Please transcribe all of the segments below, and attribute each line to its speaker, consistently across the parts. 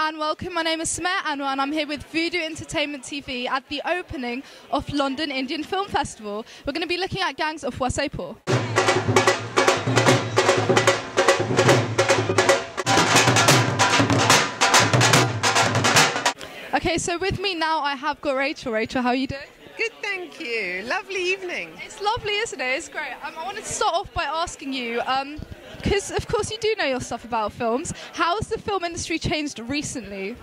Speaker 1: and welcome. My name is Sumaya and I'm here with Voodoo Entertainment TV at the opening of London Indian Film Festival. We're going to be looking at gangs of Wasseypur. Okay, so with me now I have got Rachel. Rachel, how are you doing?
Speaker 2: Good, thank you. Lovely evening.
Speaker 1: It's lovely, isn't it? It's great. I wanted to start off by asking you, because of course you do know your stuff about films, how has the film industry changed recently?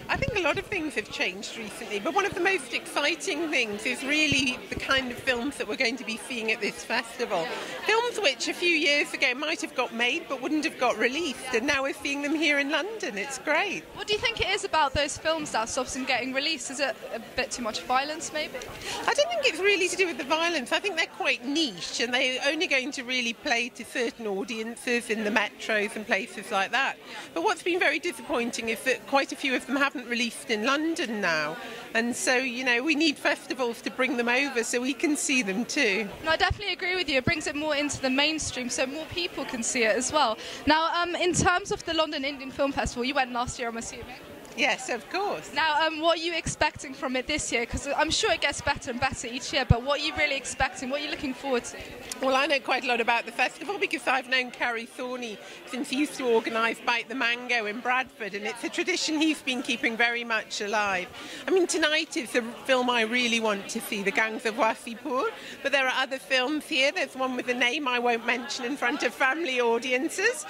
Speaker 2: I think a lot of things have changed recently, but one of the most exciting things is really the kind of films that we're going to be seeing at this festival. Films which a few years ago might have got made but wouldn't have got released, and now we're seeing them here in London. It's great.
Speaker 1: What do you think it is about those films that stops them getting released? Is it a bit too much violence, maybe?
Speaker 2: I don't think it's really to do with the violence. I think they're quite niche, and they're only going to really play to certain audiences in the metros and places like that. But what's been very disappointing is that quite a few of them haven't released in London now, and so we need festivals to bring them over so we can see them too.
Speaker 1: No, I definitely agree with you. It brings it more into the mainstream so more people can see it as well. Now, in terms of the London Indian Film Festival, you went last year, I'm assuming?
Speaker 2: Yes, of course.
Speaker 1: Now, what are you expecting from it this year? Because I'm sure it gets better and better each year, but what are you really expecting? What are you looking forward to?
Speaker 2: Well, I know quite a lot about the festival because I've known Carrie Thorney since he used to organise Bite the Mango in Bradford, and it's a tradition he's been keeping very much alive. I mean, tonight is the film I really want to see, The Gangs of Wasseypur, but there are other films here. There's one with a name I won't mention in front of family audiences.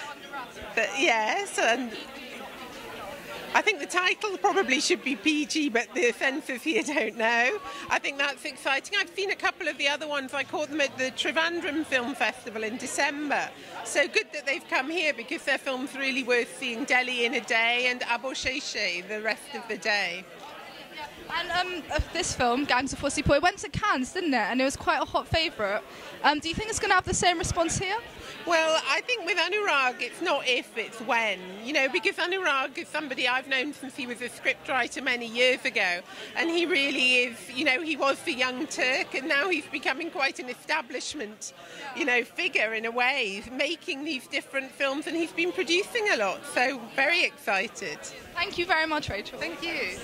Speaker 2: But, yes, and I think the title probably should be PG, but the censors here don't know. I think that's exciting. I've seen a couple of the other ones. I caught them at the Trivandrum Film Festival in December. So good that they've come here because their film's really worth seeing. Delhi in a Day and Abosheshe the rest of the day.
Speaker 1: And of this film, Gangs of Wasseypur, it went to Cannes, didn't it? And it was quite a hot favourite. Do you think it's going to have the same response here?
Speaker 2: Well, I think with Anurag, it's not if, it's when. Because Anurag is somebody I've known since he was a scriptwriter many years ago. And he really is, he was the young Turk, and now he's becoming quite an establishment, figure in a way, making these different films, and he's been producing a lot. So, very excited.
Speaker 1: Thank you very much, Rachel.
Speaker 2: Thank you.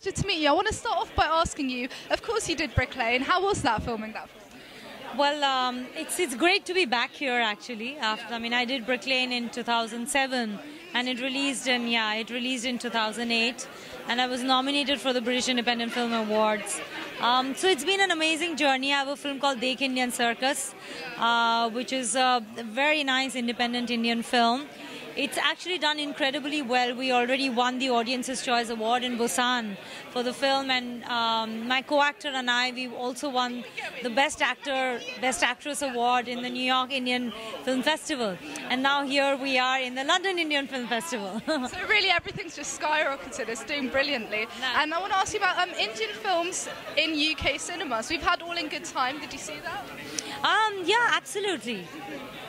Speaker 1: To meet you, I want to start off by asking you, of course you did Brick Lane, how was that filming that film?
Speaker 3: Well, it's great to be back here actually. I did Brick Lane in 2007 and it released in 2008, and I was nominated for the British Independent Film Awards. So it's been an amazing journey. I have a film called Dekh Indian Circus, which is a very nice independent Indian film. It's actually done incredibly well. We already won the Audience's Choice Award in Busan for the film, and my co-actor and I, we also won the Best Actor, Best Actress Award in the New York Indian Film Festival. And now here we are in the London Indian Film Festival.
Speaker 1: So really everything's just skyrocketed. It's doing brilliantly. Nice. And I want to ask you about Indian films in UK cinemas. We've had All in Good Time. Did you see that?
Speaker 3: Yeah, absolutely.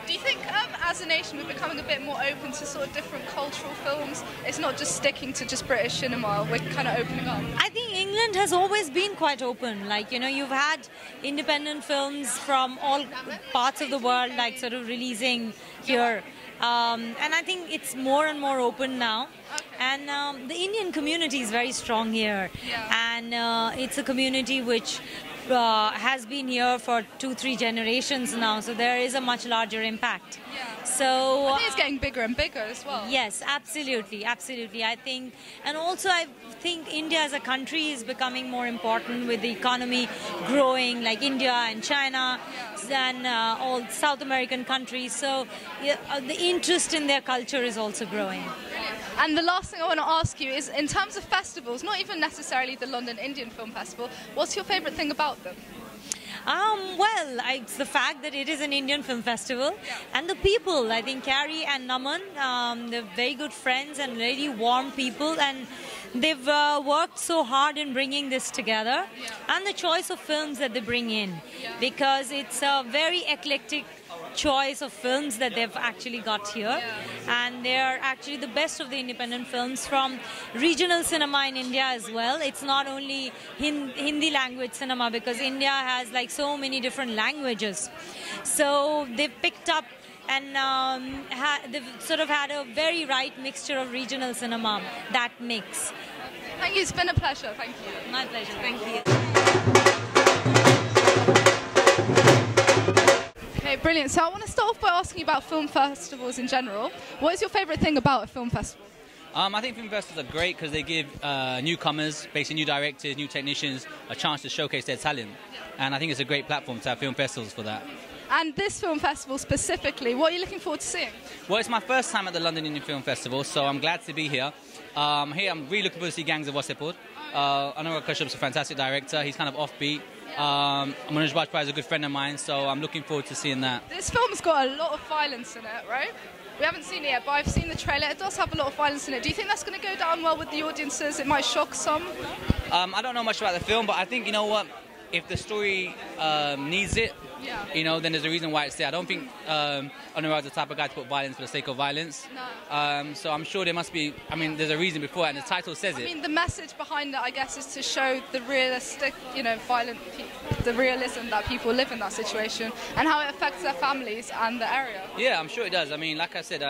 Speaker 1: Do you think as a nation we're becoming a bit more open to sort of different cultural films? It's not just sticking to just British cinema, we're kind of opening up.
Speaker 3: I think England has always been quite open. You've had independent films from all parts of the world sort of releasing here. And I think it's more and more open now. Okay. And the Indian community is very strong here. Yeah. And it's a community which has been here for 2-3 generations now, so there is a much larger impact.
Speaker 1: Yeah.
Speaker 3: So
Speaker 1: I think it's getting bigger and bigger as well.
Speaker 3: Yes, absolutely. I think, and also I think India as a country is becoming more important with the economy growing, like India and China and all South American countries. So the interest in their culture is also growing.
Speaker 1: And the last thing I want to ask you is, in terms of festivals, not even necessarily the London Indian Film Festival, what's your favourite thing about them?
Speaker 3: Well, it's the fact that it is an Indian film festival, and the people. I think Carrie and Naman, they're very good friends and really warm people, and they've worked so hard in bringing this together, and the choice of films that they bring in, because it's a very eclectic choice of films that they've actually got here, and they are actually the best of the independent films from regional cinema in India as well. It's not only Hindi language cinema, because India has like so many different languages, so they've picked up and they've sort of had a very right mixture of regional cinema, that mix.
Speaker 1: Thank you, it's been a pleasure. Thank you.
Speaker 3: My pleasure. Thank you.
Speaker 1: Okay, brilliant. So I want to start off by asking you about film festivals in general. What is your favourite thing about a film festival?
Speaker 4: I think film festivals are great because they give newcomers, basically new directors, new technicians, a chance to showcase their talent. And I think it's a great platform to have film festivals for that.
Speaker 1: And this film festival specifically, what are you looking forward to seeing?
Speaker 4: Well, it's my first time at the London Indian Film Festival, so I'm glad to be here. I'm really looking forward to see Gangs of Wasseypur. Anurag Kashyap's a fantastic director. He's kind of offbeat. Manoj Bajpayee is a good friend of mine, so I'm looking forward to seeing that.
Speaker 1: This film's got a lot of violence in it, right? We haven't seen it yet, but I've seen the trailer. It does have a lot of violence in it. Do you think that's going to go down well with the audiences? It might shock some?
Speaker 4: I don't know much about the film, but I think, you know what, if the story needs it, you know, then there's a reason why it's there. I don't think Anurag's the type of guy to put violence for the sake of violence. No. So I'm sure there must be, I mean, there's a reason before it, and the title says it.
Speaker 1: I mean, the message behind it, I guess, is to show the realistic, you know, the realism that people live in that situation and how it affects their families and the area.
Speaker 4: Yeah, I'm sure it does. I mean, like I said,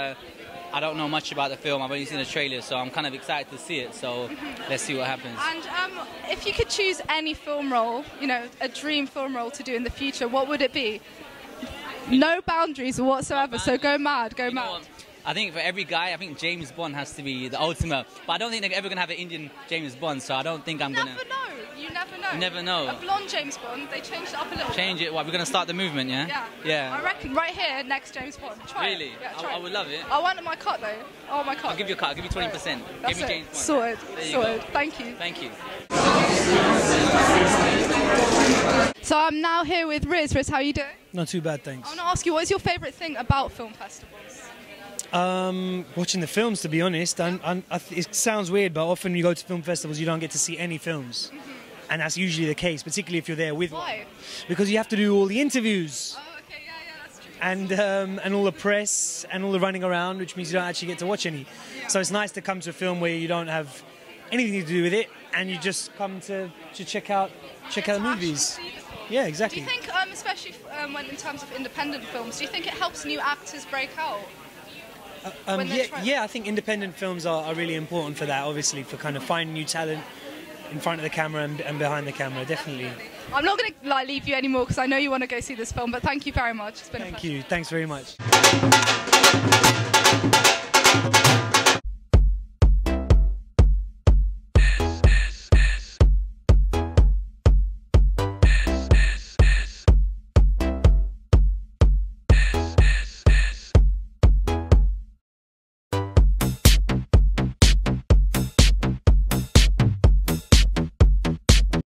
Speaker 4: I don't know much about the film. I've only seen the trailer, so I'm kind of excited to see it. So let's see what happens.
Speaker 1: And if you could choose any film role, you know, a dream film role to do in the future, what would it be? No boundaries whatsoever, so go mad, go mad.
Speaker 4: I think for every guy, I think James Bond has to be the ultimate. But I don't think they're ever going to have an Indian James Bond, so I don't think I'm going to...
Speaker 1: You never know. You never know.
Speaker 4: You never know.
Speaker 1: A blonde James Bond, they changed it up a little.
Speaker 4: Change it? What, we're going to start the movement, yeah?
Speaker 1: Yeah.
Speaker 4: Yeah.
Speaker 1: I reckon right here, next James Bond. Try
Speaker 4: really?
Speaker 1: it. Yeah, try
Speaker 4: I would love it.
Speaker 1: I want my cut, though. I want my cut.
Speaker 4: I'll give you a cut. I'll give you 20%.
Speaker 1: That's
Speaker 4: Give me James Bond.
Speaker 1: Sorted. Sorted. Thank you.
Speaker 4: Thank you.
Speaker 1: So I'm now here with Riz. Riz, how are you doing?
Speaker 5: Not too bad, thanks.
Speaker 1: I want to ask you, what is your favourite thing about film festivals?
Speaker 5: Watching the films, to be honest. It sounds weird, but often you go to film festivals, you don't get to see any films. And that's usually the case, particularly if you're there with one.
Speaker 1: Why?
Speaker 5: Because you have to do all the interviews.
Speaker 1: Oh, okay, yeah, that's true.
Speaker 5: And all the press and all the running around, which means you don't actually get to watch any.
Speaker 1: Yeah.
Speaker 5: So it's nice to come to a film where you don't have anything to do with it, and you just come to check out the movies. Yeah, exactly.
Speaker 1: Do you think, especially when in terms of independent films, do you think it helps new actors break out?
Speaker 5: Yeah, I think independent films are really important for that, obviously, for kind of finding new talent in front of the camera and behind the camera, definitely.
Speaker 1: I'm not going to leave you anymore because I know you want to go see this film, but thank you very much. It's been a pleasure.
Speaker 5: Thank you. Thanks very much.